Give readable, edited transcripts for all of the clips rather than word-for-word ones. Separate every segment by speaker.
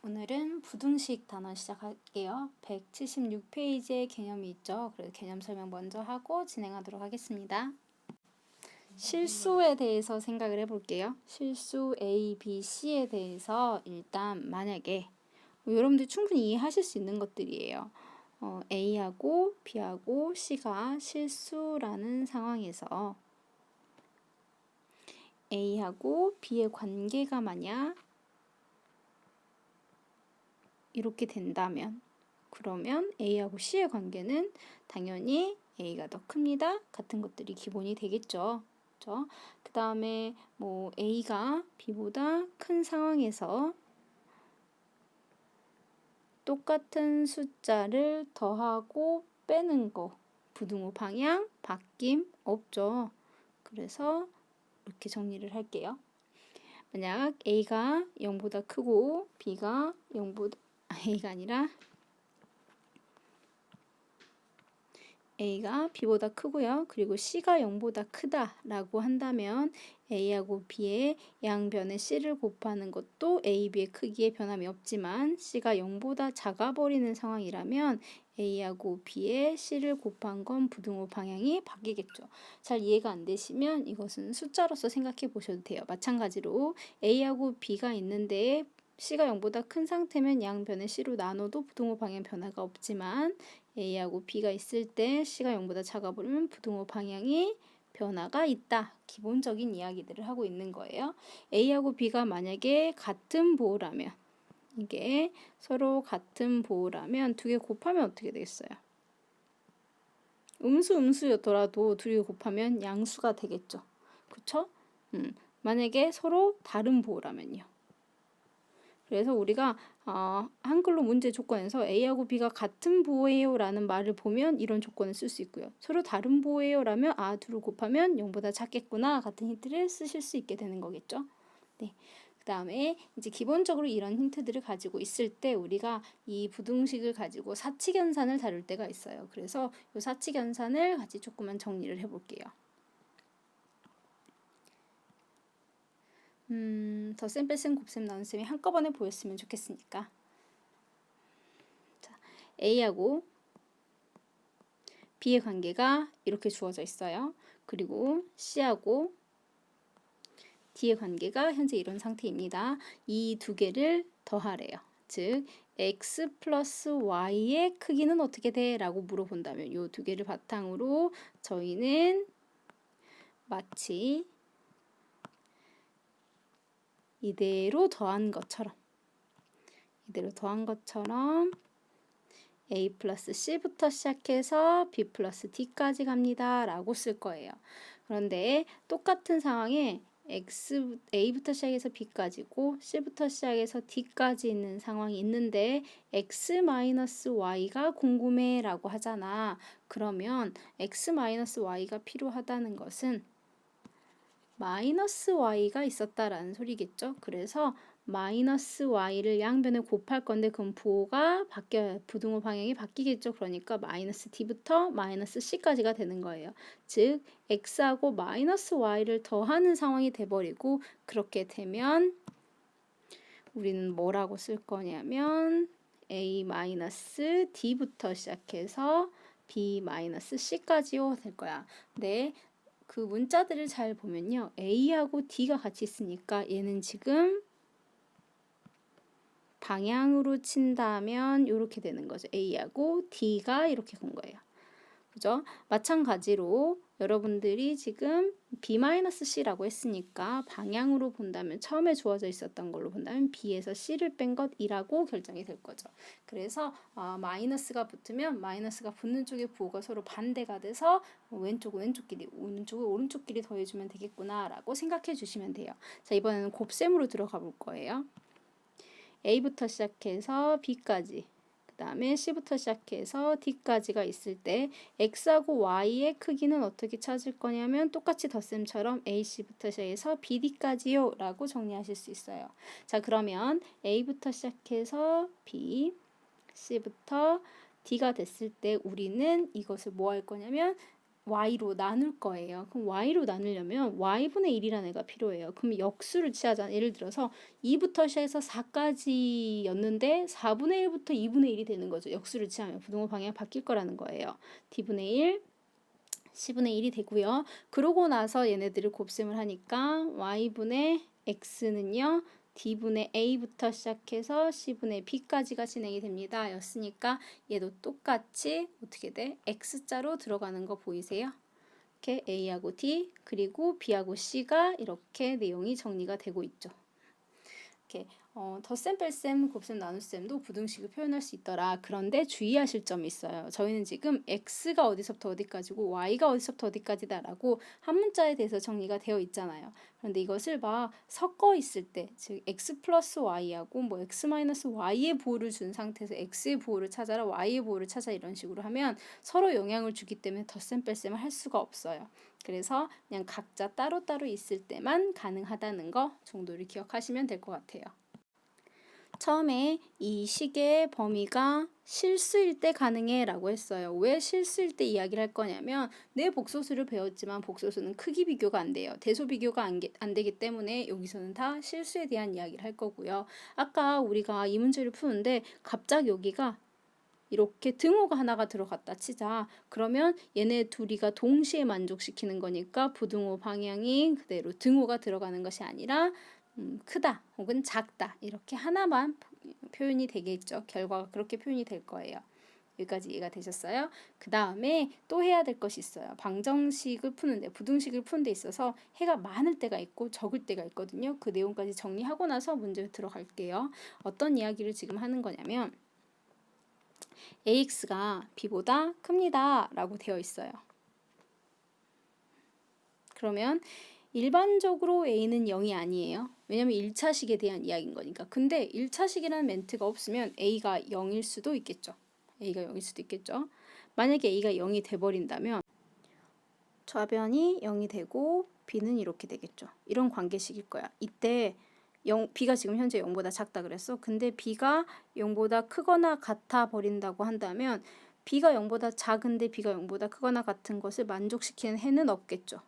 Speaker 1: 오늘은 부등식 단원 시작할게요. 176페이지에 개념이 있죠. 그래서 개념 설명 먼저 하고 진행하도록 하겠습니다. 실수에 대해서 생각을 해볼게요. 실수 A, B, C에 대해서 일단 만약에 여러분들 충분히 이해하실 수 있는 것들이에요. A하고 B하고 C가 실수라는 상황에서 A하고 B의 관계가 만약 이렇게 된다면 그러면 A하고 C의 관계는 당연히 A가 더 큽니다. 같은 것들이 기본이 되겠죠. 그렇죠? 그 다음에 뭐 A가 B보다 큰 상황에서 똑같은 숫자를 더하고 빼는 거 부등호 방향 바뀜 없죠. 그래서 이렇게 정리를 할게요. 만약 A가 0보다 크고 B가 0보다 A가 아니라 A가 B보다 크고요. 그리고 C가 0보다 크다라고 한다면 A하고 B의 양변에 C를 곱하는 것도 A, B의 크기에 변함이 없지만 C가 0보다 작아버리는 상황이라면 A하고 B의 C를 곱한 건 부등호 방향이 바뀌겠죠. 잘 이해가 안 되시면 이것은 숫자로서 생각해 보셔도 돼요. 마찬가지로 A하고 B가 있는데 C가 0보다 큰 상태면 양변에 C로 나눠도 부등호 방향 변화가 없지만 A하고 B가 있을 때 C가 0보다 작아버리면 부등호 방향이 변화가 있다. 기본적인 이야기들을 하고 있는 거예요. A하고 B가 만약에 같은 보호라면 이게 서로 같은 보호라면 두 개 곱하면 어떻게 되겠어요? 음수였더라도 두 개 곱하면 양수가 되겠죠. 그쵸? 만약에 서로 다른 보호라면요. 그래서 우리가 한글로 문제 조건에서 A하고 B가 같은 보호예요 라는 말을 보면 이런 조건을 쓸 수 있고요. 서로 다른 보호예요 라면 둘을 곱하면 0보다 작겠구나 같은 힌트를 쓰실 수 있게 되는 거겠죠. 네. 그 다음에 이제 기본적으로 이런 힌트들을 가지고 있을 때 우리가 이 부등식을 가지고 사칙연산을 다룰 때가 있어요. 그래서 이 사칙연산을 같이 조금만 정리를 해볼게요. 덧셈, 뺄셈, 곱셈, 나눗셈이 한꺼번에 보였으면 좋겠으니까. 자, A하고 B의 관계가 이렇게 주어져 있어요. 그리고 C하고 D의 관계가 현재 이런 상태입니다. 이 두 개를 더하래요. 즉 X 플러스 Y의 크기는 어떻게 돼? 라고 물어본다면 이 두 개를 바탕으로 저희는 마치 이대로 더한 것처럼 A 플러스 C부터 시작해서 B 플러스 D까지 갑니다. 라고 쓸 거예요. 그런데 똑같은 상황에 A부터 시작해서 B까지고 C부터 시작해서 D까지 있는 상황이 있는데 X-Y가 궁금해 라고 하잖아. 그러면 X-Y가 필요하다는 것은 마이너스 Y가 있었다라는 소리겠죠. 그래서 마이너스 Y를 양변에 곱할 건데 그럼 부호가 바뀌어요. 부등호 방향이 바뀌겠죠. 그러니까 마이너스 D부터 마이너스 C까지가 되는 거예요. 즉 X하고 마이너스 Y를 더하는 상황이 돼버리고 그렇게 되면 우리는 뭐라고 쓸 거냐면 A 마이너스 D부터 시작해서 B 마이너스 C까지요 될 거야. 네. 그 문자들을 잘 보면요. A하고 D가 같이 있으니까 얘는 지금 방향으로 친다면 이렇게 되는 거죠. A하고 D가 이렇게 간 거예요. 그죠? 마찬가지로 여러분들이 지금 B-C라고 했으니까 방향으로 본다면 처음에 주어져 있었던 걸로 본다면 B에서 C를 뺀 것이라고 결정이 될 거죠. 그래서 마이너스가 붙으면 마이너스가 붙는 쪽의 부호가 서로 반대가 돼서 왼쪽은 왼쪽끼리 오른쪽은 오른쪽끼리 더해주면 되겠구나 라고 생각해 주시면 돼요. 자, 이번에는 곱셈으로 들어가 볼 거예요. A부터 시작해서 B까지 그 다음에 C부터 시작해서 D까지가 있을 때 X하고 Y의 크기는 어떻게 찾을 거냐면 똑같이 덧셈처럼 AC부터 시작해서 BD까지요 라고 정리하실 수 있어요. 자, 그러면 A부터 시작해서 B, C부터 D가 됐을 때 우리는 이것을 뭐 할 거냐면 y로 나눌 거예요. 그럼 y로 나누려면 y분의 1이라는 애가 필요해요. 그럼 역수를 취하자. 예를 들어서 2부터 시작해서 4까지였는데 4분의 1부터 2분의 1이 되는 거죠. 역수를 취하면 부등호 방향이 바뀔 거라는 거예요. d분의 1, c분의 1이 되고요. 그러고 나서 얘네들을 곱셈을 하니까 y분의 x는요. d분의 a부터 시작해서 c분의 b까지가 진행이 됩니다. 였으니까 얘도 똑같이 어떻게 돼? x자로 들어가는 거 보이세요? 이렇게 a하고 d 그리고 b하고 c가 이렇게 내용이 정리가 되고 있죠. 이렇게 덧셈, 뺄셈, 곱셈, 나눗셈도 부등식을 표현할 수 있더라. 그런데 주의하실 점이 있어요. 저희는 지금 x가 어디서부터 어디까지고 y가 어디서부터 어디까지다라고 한 문자에 대해서 정리가 되어 있잖아요. 그런데 이것을 막 섞어 있을 때, 즉 x 플러스 y하고 뭐 x 마이너스 y의 보호를 준 상태에서 x의 보호를 찾아라, y의 보호를 찾아 이런 식으로 하면 서로 영향을 주기 때문에 덧셈, 뺄셈을 할 수가 없어요. 그래서 그냥 각자 따로따로 있을 때만 가능하다는 거 정도를 기억하시면 될 것 같아요. 처음에 이 식의 범위가 실수일 때 가능해 라고 했어요. 왜 실수일 때 이야기를 할 거냐면 내 복소수를 배웠지만 복소수는 크기 비교가 안 돼요. 대소 비교가 안 되기 때문에 여기서는 다 실수에 대한 이야기를 할 거고요. 아까 우리가 이 문제를 푸는데 갑자기 여기가 이렇게 등호가 하나가 들어갔다 치자. 그러면 얘네 둘이가 동시에 만족시키는 거니까 부등호 방향이 그대로 등호가 들어가는 것이 아니라 크다 혹은 작다 이렇게 하나만 표현이 되겠죠. 결과가 그렇게 표현이 될 거예요. 여기까지 이해가 되셨어요? 그 다음에 또 해야 될 것이 있어요. 방정식을 푸는데 부등식을 푸는 데 있어서 해가 많을 때가 있고 적을 때가 있거든요. 그 내용까지 정리하고 나서 문제 들어갈게요. 어떤 이야기를 지금 하는 거냐면 AX가 B보다 큽니다 라고 되어 있어요. 그러면 일반적으로 A는 0이 아니에요. 왜냐면 1차식에 대한 이야기인 거니까. 근데 1차식이라는 멘트가 없으면 A가 0일 수도 있겠죠. A가 0일 수도 있겠죠. 만약에 A가 0이 돼버린다면 좌변이 0이 되고 B는 이렇게 되겠죠. 이런 관계식일 거야. 이때 B가 지금 현재 0보다 작다 그랬어. 근데 B가 0보다 크거나 같아 버린다고 한다면 B가 0보다 작은데 B가 0보다 크거나 같은 것을 만족시키는 해는 없겠죠.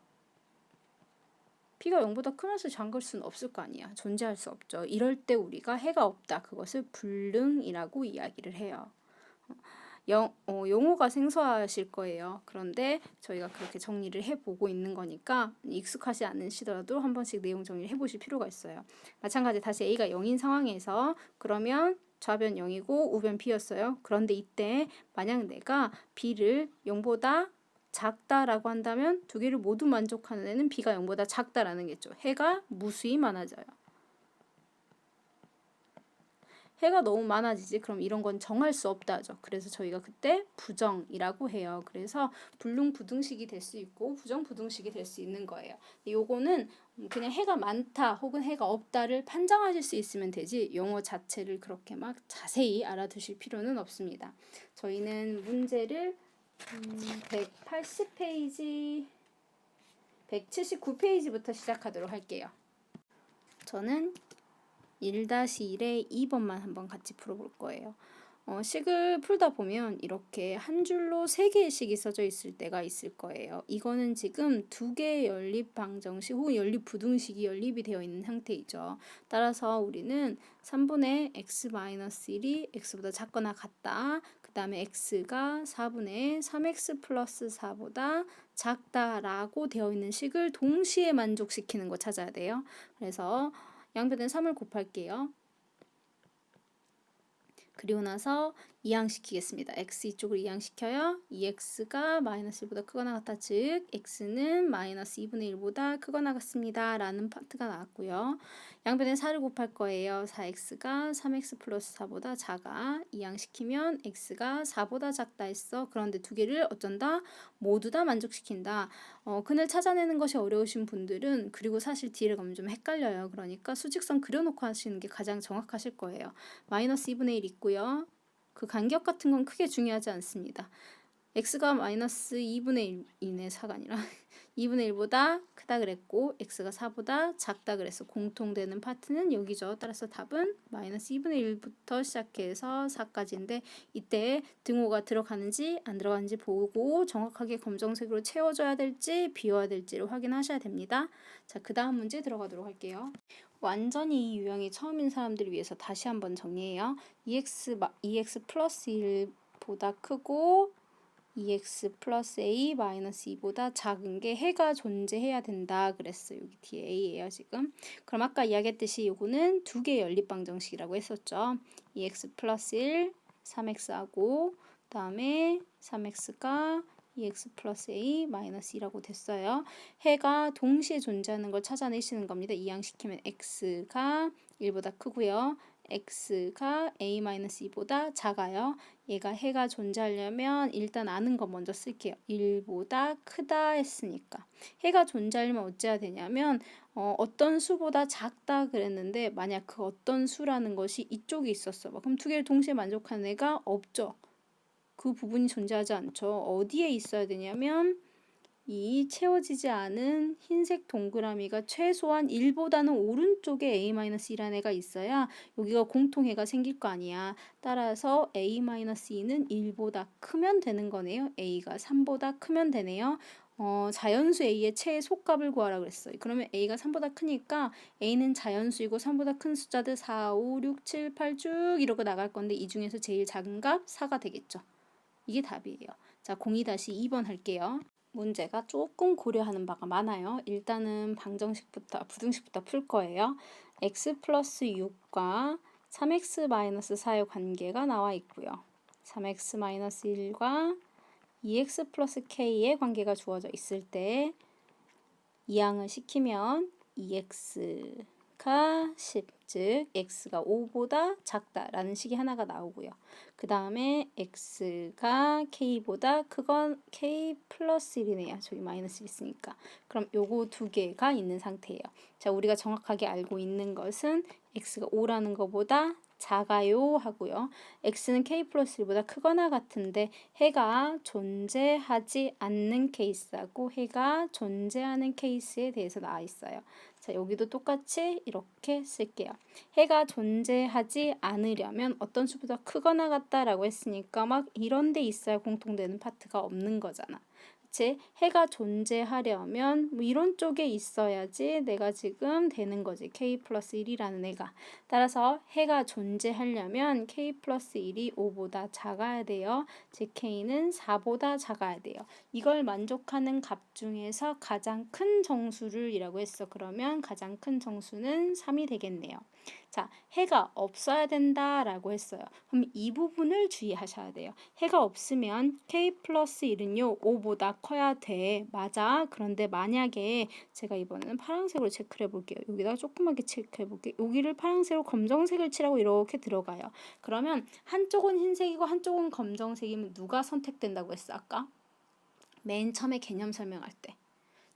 Speaker 1: B가 0보다 크면서 작을 수는 없을 거 아니야. 존재할 수 없죠. 이럴 때 우리가 해가 없다. 그것을 불능이라고 이야기를 해요. 용어가 생소하실 거예요. 그런데 저희가 그렇게 정리를 해보고 있는 거니까 익숙하지 않으시더라도 한 번씩 내용 정리를 해보실 필요가 있어요. 마찬가지 다시 A가 0인 상황에서 그러면 좌변 0이고 우변 B였어요. 그런데 이때 만약 내가 B를 0보다 작다라고 한다면 두 개를 모두 만족하는 애는 B가 0보다 작다라는 게죠. 해가 무수히 많아져요. 해가 너무 많아지지 그럼 이런 건 정할 수 없다 하죠. 그래서 저희가 그때 부정이라고 해요. 그래서 불능부등식이 될 수 있고 부정부등식이 될 수 있는 거예요. 요거는 그냥 해가 많다 혹은 해가 없다를 판정하실 수 있으면 되지 용어 자체를 그렇게 막 자세히 알아두실 필요는 없습니다. 저희는 문제를 180페이지 179페이지부터 시작하도록 할게요. 저는 1-1의 2번만 한번 같이 풀어볼 거예요. 식을 풀다 보면 이렇게 한 줄로 3개의 식이 써져 있을 때가 있을 거예요. 이거는 지금 2개의 연립 방정식 혹은 연립 부등식이 연립이 되어 있는 상태이죠. 따라서 우리는 3분의 x-1이 x보다 작거나 같다. 그 다음에 x가 4분의 3x 플러스 4보다 작다라고 되어 있는 식을 동시에 만족시키는 거 찾아야 돼요. 그래서 양변에 3을 곱할게요. 그리고 나서 이항시키겠습니다. x 이쪽으로 이항시켜요. 2x가 마이너스 1보다 크거나 같다. 즉 x는 마이너스 2분의 1보다 크거나 같습니다. 라는 파트가 나왔고요. 양변에 4를 곱할 거예요. 4x가 3x 플러스 4보다 작아. 이항시키면 x가 4보다 작다 했어. 그런데 두 개를 어쩐다? 모두 다 만족시킨다. 근을 찾아내는 것이 어려우신 분들은 그리고 사실 뒤를 가면 좀 헷갈려요. 그러니까 수직선 그려놓고 하시는 게 가장 정확하실 거예요. 마이너스 2분의 1 있고요. 그 간격 같은 건 크게 중요하지 않습니다. x가 마이너스 2분의 1이네 4가 아니라 2분의 1보다 크다 그랬고 x가 4보다 작다 그래서 공통되는 파트는 여기죠. 따라서 답은 마이너스 2분의 1부터 시작해서 4까지인데 이때 등호가 들어가는지 안 들어가는지 보고 정확하게 검정색으로 채워줘야 될지 비워야 될지를 확인하셔야 됩니다. 자, 그 다음 문제 들어가도록 할게요. 완전히 이 유형이 처음인 사람들을 위해서 다시 한번 정리해요. EX 플러스 1보다 크고 EX 플러스 A 마이너스 2보다 작은 게 해가 존재해야 된다 그랬어요. 여기 뒤에 A예요 지금. 그럼 아까 이야기했듯이 요거는 두 개의 연립방정식이라고 했었죠. EX 플러스 1, 3X하고 그 다음에 3X가 EX 플러스 A 마이너스 2라고 됐어요. 해가 동시에 존재하는 걸 찾아내시는 겁니다. 이항시키면 X가 1보다 크고요. X가 A-2보다 작아요. 얘가 해가 존재하려면 일단 아는 거 먼저 쓸게요. 1보다 크다 했으니까. 해가 존재하려면 어찌해야 되냐면 어떤 수보다 작다 그랬는데 만약 그 어떤 수라는 것이 이쪽에 있었어. 그럼 두 개를 동시에 만족하는 애가 없죠. 그 부분이 존재하지 않죠. 어디에 있어야 되냐면 이 채워지지 않은 흰색 동그라미가 최소한 1보다는 오른쪽에 A-2라는 애가 있어야 여기가 공통해가 생길 거 아니야. 따라서 A-2는 1보다 크면 되는 거네요. A가 3보다 크면 되네요. 자연수 A의 최소값을 구하라 그랬어요. 그러면 A가 3보다 크니까 A는 자연수이고 3보다 큰 숫자들 4, 5, 6, 7, 8 쭉 이러고 나갈 건데 이 중에서 제일 작은 값 4가 되겠죠. 이게 답이에요. 자, 02-2번 할게요. 문제가 조금 고려하는 바가 많아요. 일단은 부등식부터 풀 거예요. x 플러스 6과 3x 마이너스 4의 관계가 나와 있고요. 3x 마이너스 1과 2x 플러스 k의 관계가 주어져 있을 때 이항을 시키면 2x가 10, 즉 x가 5보다 작다라는 식이 하나가 나오고요. 그 다음에 x가 k보다 크건 k 플러스 1이네요. 저기 마이너스 있으니까. 그럼 요거 두 개가 있는 상태예요. 자, 우리가 정확하게 알고 있는 것은 x가 5라는 것보다 작아요 하고요. x는 k 플러스 1보다 크거나 같은데 해가 존재하지 않는 케이스하고 해가 존재하는 케이스에 대해서 나와 있어요. 자, 여기도 똑같이 이렇게 쓸게요. 해가 존재하지 않으려면 어떤 수보다 크거나 같다라고 했으니까 막 이런 데 있어야 공통되는 파트가 없는 거잖아. 그치? 해가 존재하려면 뭐 이런 쪽에 있어야지 내가 지금 되는 거지. k 플러스 1이라는 애가. 따라서 해가 존재하려면 k 플러스 1이 5보다 작아야 돼요. 즉 k는 4보다 작아야 돼요. 이걸 만족하는 값 중에서 가장 큰 정수를 이라고 했어. 그러면 가장 큰 정수는 3이 되겠네요. 자, 해가 없어야 된다라고 했어요. 그럼 이 부분을 주의하셔야 돼요. 해가 없으면 k 플러스 1은요 5보다 커야 돼. 맞아. 그런데 만약에 제가 이번에는 파란색으로 체크를 해볼게요. 여기다가 조그맣게 체크해 볼게요. 여기를 파란색으로 검정색을 칠하고 이렇게 들어가요. 그러면 한쪽은 흰색이고 한쪽은 검정색이면 누가 선택된다고 했어 아까? 맨 처음에 개념 설명할 때.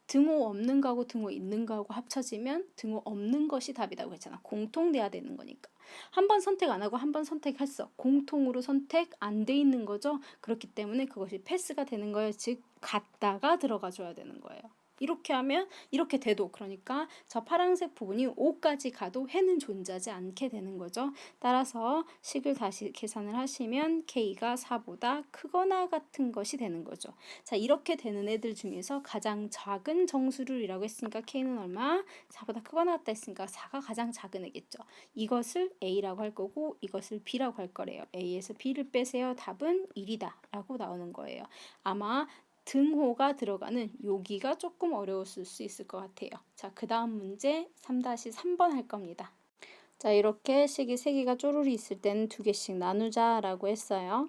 Speaker 1: 등호 없는 거하고 등호 있는 거하고 합쳐지면 등호 없는 것이 답이라고 했잖아. 공통돼야 되는 거니까. 한 번 선택 안 하고 한 번 선택했어. 공통으로 선택 안 돼 있는 거죠. 그렇기 때문에 그것이 패스가 되는 거예요. 즉 갔다가 들어가 줘야 되는 거예요. 이렇게 하면 이렇게 돼도 그러니까 저 파란색 부분이 5까지 가도 해는 존재하지 않게 되는 거죠. 따라서 식을 다시 계산을 하시면 k가 4보다 크거나 같은 것이 되는 거죠. 자, 이렇게 되는 애들 중에서 가장 작은 정수를이라고 했으니까 k는 얼마? 4보다 크거나 같다 했으니까 4가 가장 작은 애겠죠. 이것을 a라고 할 거고 이것을 b라고 할 거래요. a에서 b를 빼세요. 답은 1이다 라고 나오는 거예요. 아마 등호가 들어가는 여기가 조금 어려웠을 수 있을 것 같아요. 자, 그 다음 문제 3-3번 할 겁니다. 자, 이렇게 식이 3개가 쪼르르 있을 때는 2개씩 나누자 라고 했어요.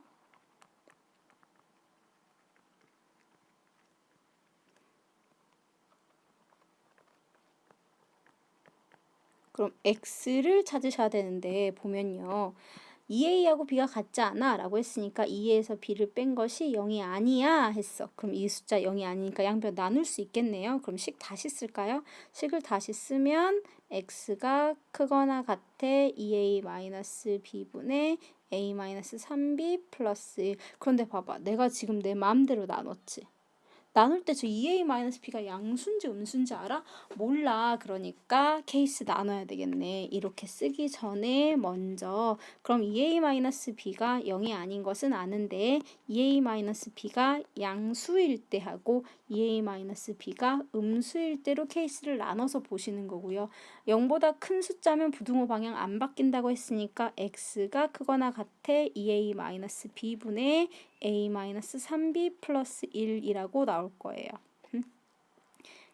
Speaker 1: 그럼 x를 찾으셔야 되는데 보면요. 2a하고 b가 같지 않아 라고 했으니까 2에서 b를 뺀 것이 0이 아니야 했어. 그럼 이 숫자 0이 아니니까 양변 나눌 수 있겠네요. 그럼 식 다시 쓸까요? 식을 다시 쓰면 x가 크거나 같아 2a-b분의 a-3b 플러스 1. 그런데 봐봐. 내가 지금 내 마음대로 나눴지. 나눌 때 저 2a-b가 양수인지 음수인지 알아? 몰라. 그러니까 케이스 나눠야 되겠네. 이렇게 쓰기 전에 먼저 그럼 2a-b가 0이 아닌 것은 아는데 2a-b가 양수일 때 하고 2a-b가 음수일 때로 케이스를 나눠서 보시는 거고요. 0보다 큰 숫자면 부등호 방향 안 바뀐다고 했으니까 x가 크거나 같아 2a-b분의 a-3b 플러스 1이라고 나올 거예요. 그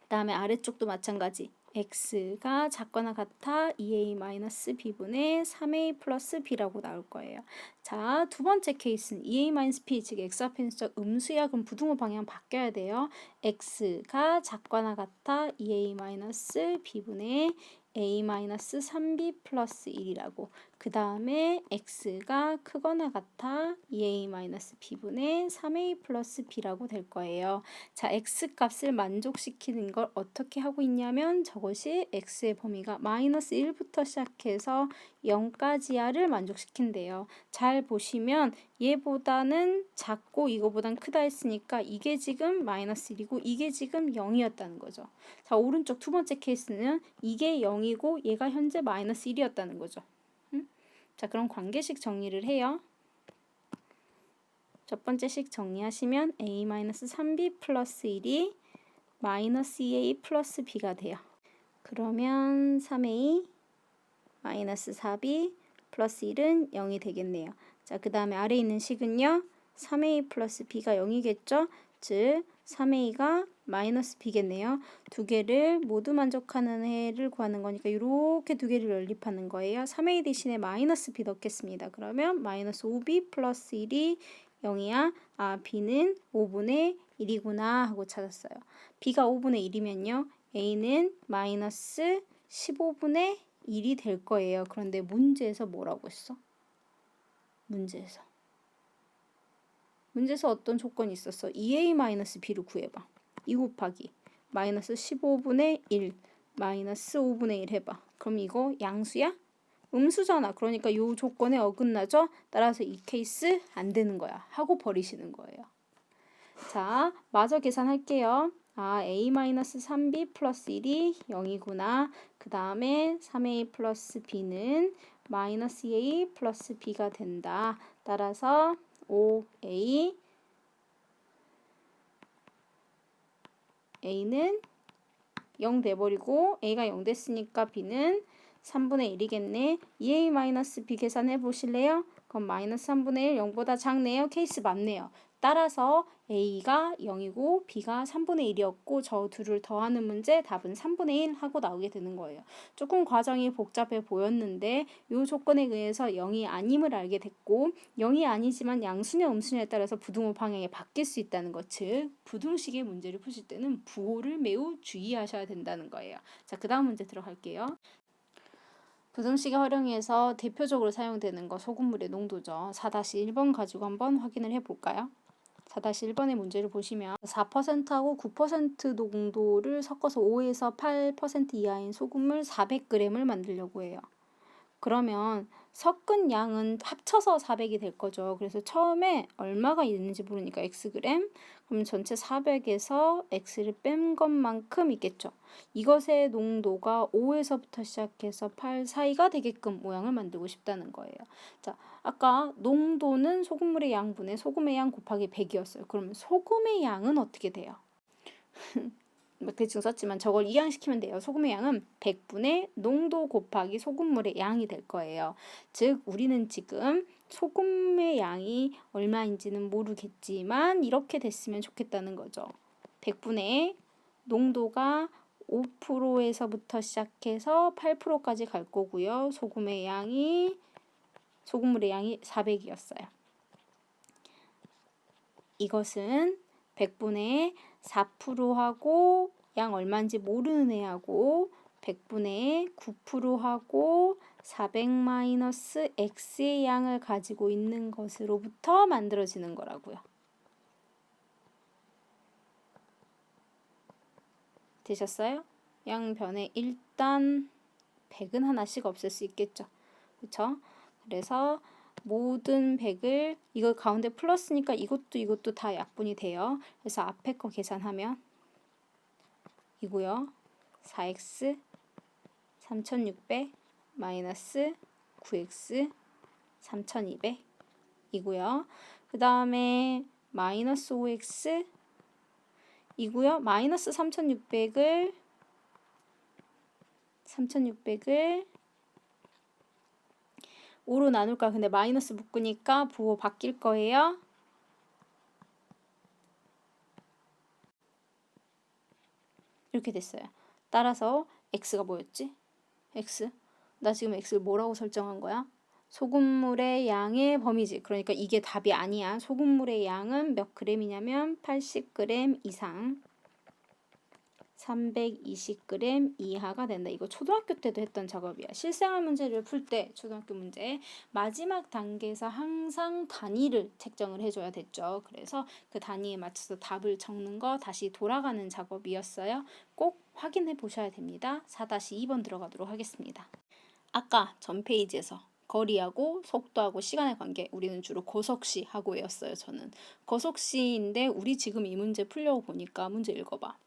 Speaker 1: 다음에 아래쪽도 마찬가지. x가 작거나 같아 2a-b분의 3a 플러스 b라고 나올 거예요. 자, 두 번째 케이스는 2a-b, 즉 x 앞에 있는 숫자 음수야. 그럼 부등호 방향 바뀌어야 돼요. x가 작거나 같아 2a-b분의 a-3b 플러스 1이라고. 그 다음에 x가 크거나 같아 2a-b분의 3a 플러스 b라고 될 거예요. 자, x 값을 만족시키는 걸 어떻게 하고 있냐면 저것이 x의 범위가 마이너스 1부터 시작해서 0까지야를 만족시킨대요. 잘 보시면 얘보다는 작고 이거보단 크다 했으니까 이게 지금 마이너스 1이고 이게 지금 0이었다는 거죠. 자, 오른쪽 두 번째 케이스는 이게 0이고 얘가 현재 마이너스 1이었다는 거죠. 자, 그럼 관계식 정리를 해요. 첫 번째 식 정리하시면 a-3b 플러스 1이 마이너스 2a 플러스 b가 돼요. 그러면 3a 마이너스 4b 플러스 1은 0이 되겠네요. 자, 그 다음에 아래 있는 식은요. 3a 플러스 b가 0이겠죠? 즉 3a가 마이너스 b겠네요. 두 개를 모두 만족하는 해를 구하는 거니까 이렇게 두 개를 연립하는 거예요. 3a 대신에 마이너스 b 넣겠습니다. 그러면 마이너스 5b 플러스 1이 0이야. 아, b는 5분의 1이구나 하고 찾았어요. b가 5분의 1이면요. a는 마이너스 15분의 1이 될 거예요. 그런데 문제에서 뭐라고 했어? 문제에서 어떤 조건이 있었어? 2a-b를 구해봐. 2 곱하기 마이너스 15분의 1 마이너스 5분의 1 해봐. 그럼 이거 양수야? 음수잖아. 그러니까 이 조건에 어긋나죠? 따라서 이 케이스 안 되는 거야. 하고 버리시는 거예요. 자, 마저 계산할게요. 아, a-3b 플러스 1이 0이구나. 그 다음에 3a 플러스 b는 마이너스 2a 플러스 b가 된다. 따라서 5a a는 0 돼버리고 a가 0 됐으니까 b는 3분의 1이겠네. 2a-b 계산해 보실래요? 그럼 마이너스 3분의 1 0보다 작네요. 케이스 맞네요. 따라서 a가 0이고 b가 3분의 1이었고 저 둘을 더하는 문제 답은 3분의 1 하고 나오게 되는 거예요. 조금 과정이 복잡해 보였는데 이 조건에 의해서 0이 아님을 알게 됐고 0이 아니지만 양수냐 음수냐에 따라서 부등호 방향이 바뀔 수 있다는 것, 즉 부등식의 문제를 푸실 때는 부호를 매우 주의하셔야 된다는 거예요. 자, 그 다음 문제 들어갈게요. 부등식의 활용에서 대표적으로 사용되는 거 소금물의 농도죠. 4-1번 가지고 한번 확인을 해볼까요? 4-1번의 문제를 보시면 4%하고 9% 농도를 섞어서 5에서 8% 이하인 소금물 400g을 만들려고 해요. 그러면 섞은 양은 합쳐서 400이 될 거죠. 그래서 처음에 얼마가 있는지 모르니까 xg, 그럼 전체 400에서 x를 뺀 것만큼 있겠죠. 이것의 농도가 5에서부터 시작해서 8 사이가 되게끔 모양을 만들고 싶다는 거예요. 자, 아까 농도는 소금물의 양분의 소금의 양 곱하기 100이었어요. 그러면 소금의 양은 어떻게 돼요? 대충 썼지만 저걸 이항시키면 돼요. 소금의 양은 100분의 농도 곱하기 소금물의 양이 될 거예요. 즉 우리는 지금 소금의 양이 얼마인지는 모르겠지만 이렇게 됐으면 좋겠다는 거죠. 100분의 농도가 5%에서부터 시작해서 8%까지 갈 거고요. 소금물의 양이 400이었어요. 이것은 100분의 4%하고 양 얼마인지 모르는 애하고 100분의 9%하고 400-x의 양을 가지고 있는 것으로부터 만들어지는 거라고요. 되셨어요? 양변에 일단 100은 하나씩 없앨 수 있겠죠. 그렇죠? 그래서 모든 100을 이거 가운데 플러스니까 이것도 다 약분이 돼요. 그래서 앞에 거 계산하면 이고요. 4x 3600 마이너스 9x 3200 이고요. 그 다음에 마이너스 5x 이고요. 마이너스 3600을 5로 나눌까? 근데 마이너스 묶으니까 부호 바뀔 거예요. 이렇게 됐어요. 따라서 x가 뭐였지? x? 나 지금 x를 뭐라고 설정한 거야? 소금물의 양의 범위지. 그러니까 이게 답이 아니야. 소금물의 양은 몇 g이냐면 80g 이상 320g 이하가 된다. 이거 초등학교 때도 했던 작업이야. 실생활 문제를 풀 때 초등학교 문제 마지막 단계에서 항상 단위를 책정을 해줘야 됐죠. 그래서 그 단위에 맞춰서 답을 적는 거 다시 돌아가는 작업이었어요. 꼭 확인해 보셔야 됩니다. 4-2번 들어가도록 하겠습니다. 아까 전 페이지에서 거리하고 속도하고 시간의 관계 우리는 주로 거속시 하고 외웠어요. 저는 거속시인데 우리 지금 이 문제 풀려고 보니까 문제 읽어봐.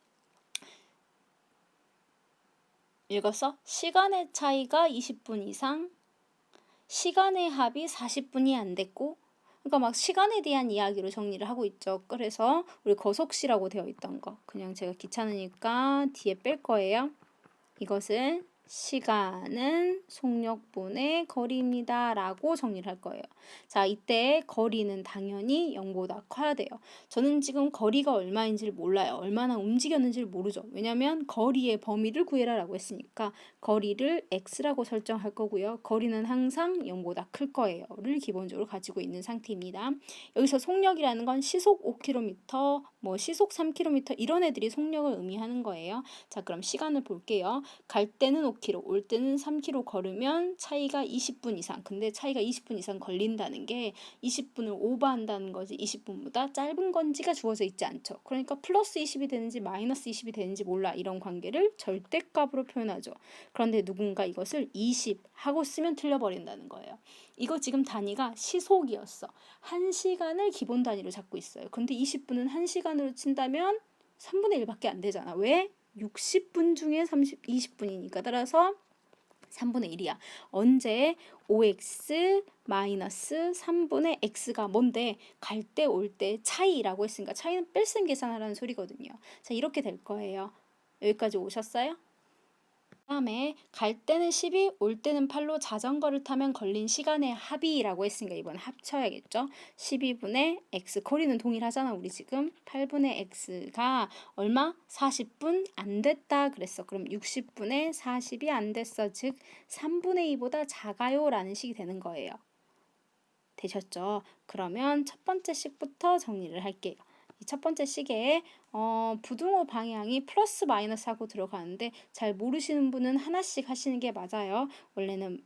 Speaker 1: 읽었어? 시간의 차이가 20분 이상, 시간의 합이 40분이 안 됐고, 그러니까 막 시간에 대한 이야기로 정리를 하고 있죠. 그래서 우리 거속시라고 되어 있던 거 그냥 제가 귀찮으니까 뒤에 뺄 거예요. 이것은 시간은 속력분의 거리입니다. 라고 정리를 할 거예요. 자, 이때 거리는 당연히 0보다 커야 돼요. 저는 지금 거리가 얼마인지를 몰라요. 얼마나 움직였는지를 모르죠. 왜냐면 거리의 범위를 구해라 라고 했으니까 거리를 x라고 설정할 거고요. 거리는 항상 0보다 클 거예요. 를 기본적으로 가지고 있는 상태입니다. 여기서 속력이라는 건 시속 5km, 뭐 시속 3km 이런 애들이 속력을 의미하는 거예요. 자, 그럼 시간을 볼게요. 갈 때는 5km, 올 때는 3km 걸으면 차이가 20분 이상. 근데 차이가 20분 이상 걸린다는 게 20분을 오버한다는 거지 20분보다 짧은 건지가 주어져 있지 않죠. 그러니까 플러스 20이 되는지 마이너스 20이 되는지 몰라. 이런 관계를 절대값으로 표현하죠. 그런데 누군가 이것을 20 하고 쓰면 틀려버린다는 거예요. 이거 지금 단위가 시속이었어. 1시간을 기본 단위로 잡고 있어요. 근데 20분은 1시간으로 친다면 3분의 1밖에 안 되잖아. 왜? 60분 중에 20분이니까 따라서 3분의 1이야. 언제 5x 마이너스 3분의 x가 뭔데 갈 때 올 때 차이라고 했으니까 차이는 뺄셈 계산하라는 소리거든요. 자, 이렇게 될 거예요. 여기까지 오셨어요? 다음에 갈 때는 12, 올 때는 8로 자전거를 타면 걸린 시간의 합이라고 했으니까 이번 합쳐야겠죠. 12분의 x, 거리는 동일하잖아. 우리 지금 8분의 x가 얼마? 40분 안 됐다 그랬어. 그럼 60분의 40이 안 됐어. 즉 3분의 2보다 작아요 라는 식이 되는 거예요. 되셨죠? 그러면 첫 번째 식부터 정리를 할게요. 이 첫 번째 식에 부등호 방향이 플러스 마이너스 하고 들어가는데 잘 모르시는 분은 하나씩 하시는 게 맞아요. 원래는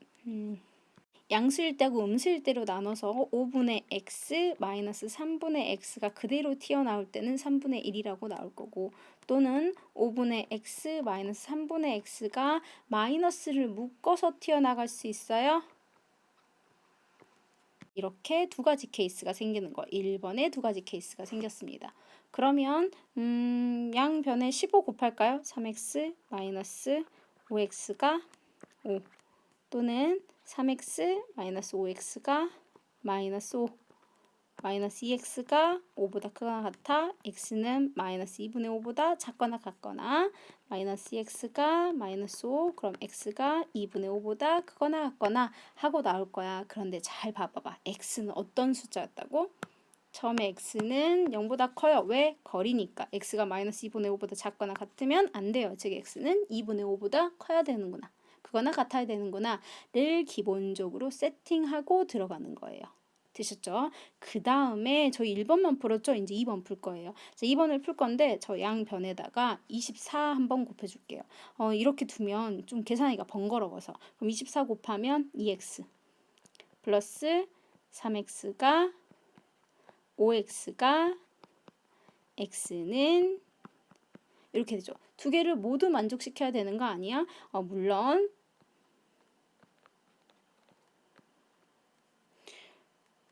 Speaker 1: 양수일 때하고 음수일 때로 나눠서 5분의 x 마이너스 3분의 x가 그대로 튀어나올 때는 3분의 1이라고 나올 거고 또는 5분의 x 마이너스 3분의 x가 마이너스를 묶어서 튀어나갈 수 있어요. 이렇게 두 가지 케이스가 생기는 거. 1번에 두 가지 케이스가 생겼습니다. 그러면 양변에 15 곱할까요? 3x 마이너스 5x가 5 또는 3x 마이너스 5x가 마이너스 5 마이너스 2x가 5보다 크거나 같아 x는 마이너스 2분의 5보다 작거나 같거나 마이너스 2x가 마이너스 5 그럼 x가 2분의 5보다 크거나 같거나 하고 나올 거야. 그런데 잘 봐봐봐. x는 어떤 숫자였다고? 처음에 x는 0보다 커요. 왜? 거리니까. x가 마이너스 2분의 5보다 작거나 같으면 안 돼요. 즉 x는 2분의 5보다 커야 되는구나. 그거나 같아야 되는구나 를 기본적으로 세팅하고 들어가는 거예요. 되셨죠? 그 다음에 저희 1번만 풀었죠? 이제 2번 풀 거예요. 자, 2번을 풀 건데 저 양변에다가 24 한번 곱해줄게요. 이렇게 두면 좀 계산하기가 번거로워서 그럼 24 곱하면 2x 플러스 3x가 5x가 x는 이렇게 되죠. 두 개를 모두 만족시켜야 되는 거 아니야? 물론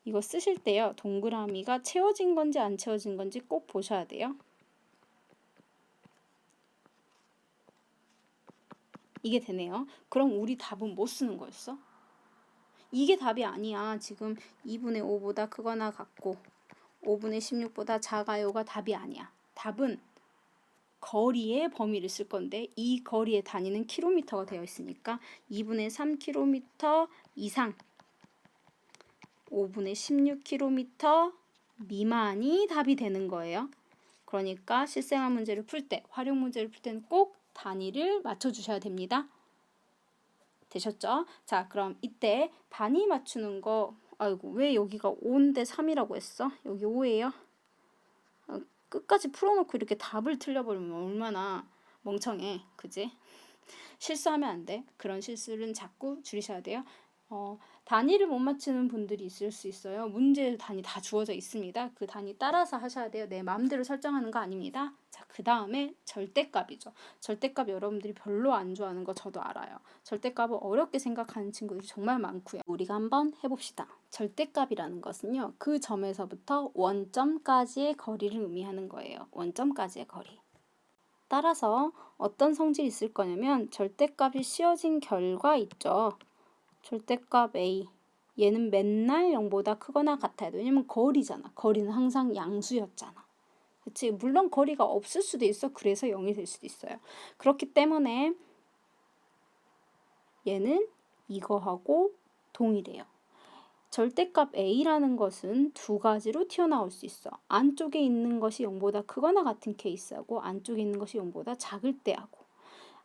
Speaker 1: 이거 쓰실 때요. 동그라미가 채워진 건지 안 채워진 건지 꼭 보셔야 돼요. 이게 되네요. 그럼 우리 답은 뭐 쓰는 거였어? 이게 답이 아니야. 지금 2분의 5보다 크거나 같고 5분의 16보다 작아요가 답이 아니야. 답은 거리의 범위를 쓸 건데 이 거리의 단위는 킬로미터가 되어 있으니까 2분의 3km 이상 5분의 16km 미만이 답이 되는 거예요. 그러니까 실생활 문제를 풀 때, 활용 문제를 풀 때는 꼭 단위를 맞춰주셔야 됩니다. 되셨죠? 자, 그럼 이때 단위 맞추는 거, 아이고, 왜 여기가 5인데 3이라고 했어? 여기 5예요? 끝까지 풀어놓고 이렇게 답을 틀려버리면 얼마나 멍청해, 그지? 실수하면 안 돼. 그런 실수는 자꾸 줄이셔야 돼요. 단위를 못 맞추는 분들이 있을 수 있어요. 문제 단위 다 주어져 있습니다. 그 단위 따라서 하셔야 돼요. 내 마음대로 설정하는 거 아닙니다. 자, 그 다음에 절대값이죠. 절대값 여러분들이 별로 안 좋아하는 거 저도 알아요. 절대값을 어렵게 생각하는 친구들이 정말 많고요. 우리가 한번 해봅시다. 절대값이라는 것은요. 그 점에서부터 원점까지의 거리를 의미하는 거예요. 원점까지의 거리. 따라서 어떤 성질이 있을 거냐면 절대값이 씌워진 결과 있죠. 절대값 A. 얘는 맨날 0보다 크거나 같아야 돼. 왜냐면 거리잖아. 거리는 항상 양수였잖아. 그치? 물론 거리가 없을 수도 있어. 그래서 0이 될 수도 있어요. 그렇기 때문에 얘는 이거하고 동일해요. 절대값 A라는 것은 두 가지로 튀어나올 수 있어. 안쪽에 있는 것이 0보다 크거나 같은 케이스하고 안쪽에 있는 것이 0보다 작을 때하고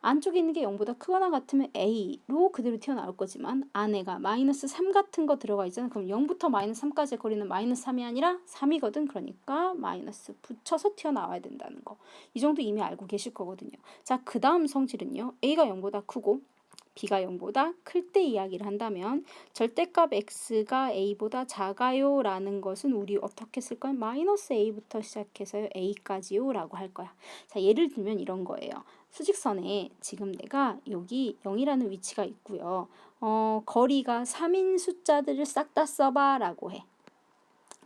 Speaker 1: 안쪽에 있는 게 0보다 크거나 같으면 A로 그대로 튀어나올 거지만 안에가 마이너스 3 같은 거 들어가 있잖아. 그럼 0부터 마이너스 3까지의 거리는 마이너스 3이 아니라 3이거든. 그러니까 마이너스 붙여서 튀어나와야 된다는 거. 이 정도 이미 알고 계실 거거든요. 자, 그 다음 성질은요. A가 0보다 크고 B가 0보다 클 때 이야기를 한다면 절대값 X가 A보다 작아요 라는 것은 우리 어떻게 쓸 거야? 마이너스 A부터 시작해서요. A까지요 라고 할 거야. 자, 예를 들면 이런 거예요. 수직선에 지금 내가 여기 0이라는 위치가 있고요. 거리가 3인 숫자들을 싹 다 써봐 라고 해.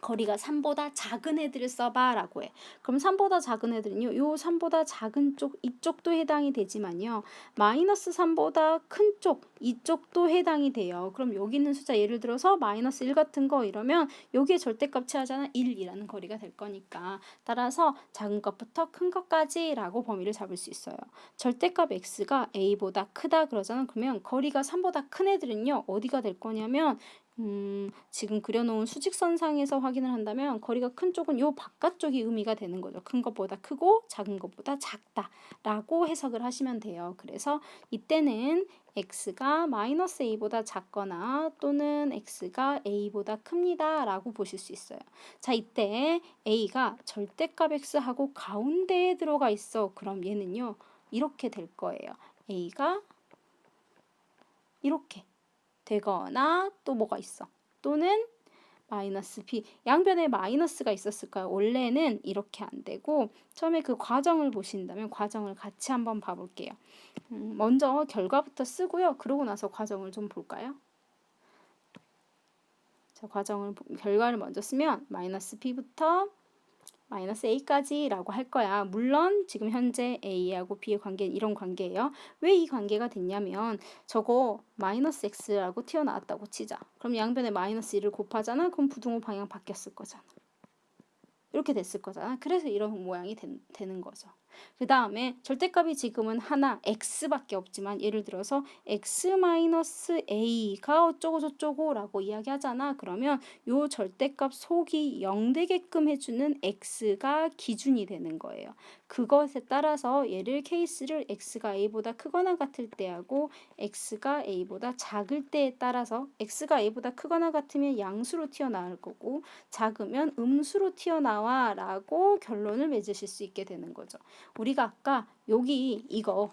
Speaker 1: 거리가 3보다 작은 애들을 써봐 라고 해. 그럼 3보다 작은 애들은요. 요 3보다 작은 쪽 이쪽도 해당이 되지만요. 마이너스 3보다 큰 쪽 이쪽도 해당이 돼요. 그럼 여기 있는 숫자 예를 들어서 마이너스 1 같은 거 이러면 여기에 절대값 취하잖아. 1이라는 거리가 될 거니까. 따라서 작은 것부터 큰 것까지 라고 범위를 잡을 수 있어요. 절대값 x가 a보다 크다 그러잖아. 그러면 거리가 3보다 큰 애들은요. 어디가 될 거냐면 지금 그려놓은 수직선상에서 확인을 한다면 거리가 큰 쪽은 요 바깥쪽이 의미가 되는 거죠. 큰 것보다 크고 작은 것보다 작다 라고 해석을 하시면 돼요. 그래서 이때는 x가 마이너스 a보다 작거나 또는 x가 a보다 큽니다 라고 보실 수 있어요. 자, 이때 a가 절대값 x하고 가운데에 들어가 있어. 그럼 얘는요 이렇게 될 거예요. a가 이렇게 되거나 또 뭐가 있어? 또는 마이너스 b. 양변에 마이너스가 있었을까요? 원래는 이렇게 안 되고 처음에 그 과정을 보신다면 과정을 같이 한번 봐볼게요. 먼저 결과부터 쓰고요. 그러고 나서 과정을 좀 볼까요? 자, 결과를 먼저 쓰면 마이너스 b부터 마이너스 a까지 라고 할 거야. 물론 지금 현재 a하고 b의 관계는 이런 관계예요. 왜 이 관계가 됐냐면 저거 마이너스 x라고 튀어나왔다고 치자. 그럼 양변에 마이너스 1을 곱하잖아. 그럼 부등호 방향 바뀌었을 거잖아. 이렇게 됐을 거잖아. 그래서 이런 모양이 되는 거죠. 그 다음에 절대값이 지금은 하나 x밖에 없지만 예를 들어서 x-a가 어쩌고 저쩌고 라고 이야기하잖아. 그러면 요 절대값 속이 0 되게끔 해주는 x가 기준이 되는 거예요. 그것에 따라서 케이스를 x가 a보다 크거나 같을 때하고 x가 a보다 작을 때에 따라서 x가 a보다 크거나 같으면 양수로 튀어나올 거고 작으면 음수로 튀어나와 라고 결론을 맺으실 수 있게 되는 거죠. 우리가 아까 여기 이거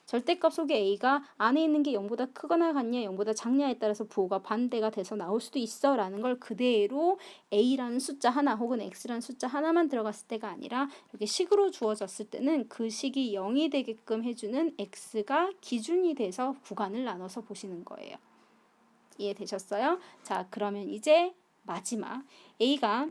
Speaker 1: 절대값 속에 a가 안에 있는 게 0보다 크거나 같냐 0보다 작냐에 따라서 부호가 반대가 돼서 나올 수도 있어 라는 걸 그대로 a라는 숫자 하나 혹은 x라는 숫자 하나만 들어갔을 때가 아니라 이렇게 식으로 주어졌을 때는 그 식이 0이 되게끔 해주는 x가 기준이 돼서 구간을 나눠서 보시는 거예요. 이해되셨어요? 자, 그러면 이제 마지막 A가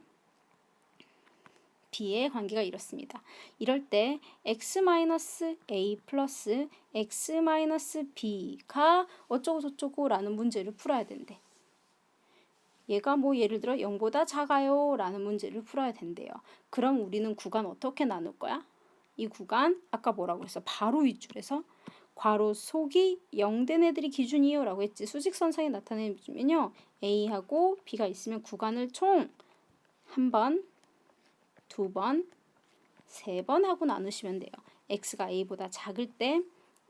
Speaker 1: B의 관계가 이렇습니다. 이럴 때 x-a 플러스 x-b가 어쩌고 저쩌고 라는 문제를 풀어야 된대. 얘가 뭐 예를 들어 0보다 작아요 라는 문제를 풀어야 된대요. 그럼 우리는 구간 어떻게 나눌 거야? 이 구간 아까 뭐라고 했어? 바로 윗줄에서 괄호 속이 0된 애들이 기준이에요 라고 했지. 수직선상에 나타내면요. A하고 B가 있으면 구간을 총 한 번, 두 번, 세 번 하고 나누시면 돼요. x가 a보다 작을 때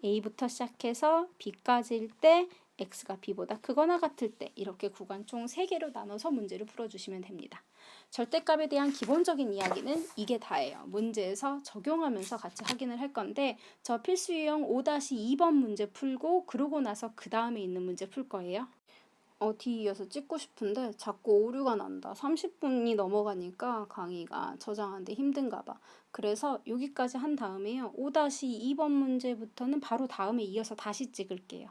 Speaker 1: a부터 시작해서 b까지일 때 x가 b보다 크거나 같을 때 이렇게 구간 총 3개로 나눠서 문제를 풀어주시면 됩니다. 절대값에 대한 기본적인 이야기는 이게 다예요. 문제에서 적용하면서 같이 확인을 할 건데 저 필수 유형 5-2번 문제 풀고 그러고 나서 그 다음에 있는 문제 풀 거예요. 뒤 이어서 찍고 싶은데 자꾸 오류가 난다. 30분이 넘어가니까 강의가 저장하는데 힘든가 봐. 그래서 여기까지 한 다음에요. 5-2번 문제부터는 바로 다음에 이어서 다시 찍을게요.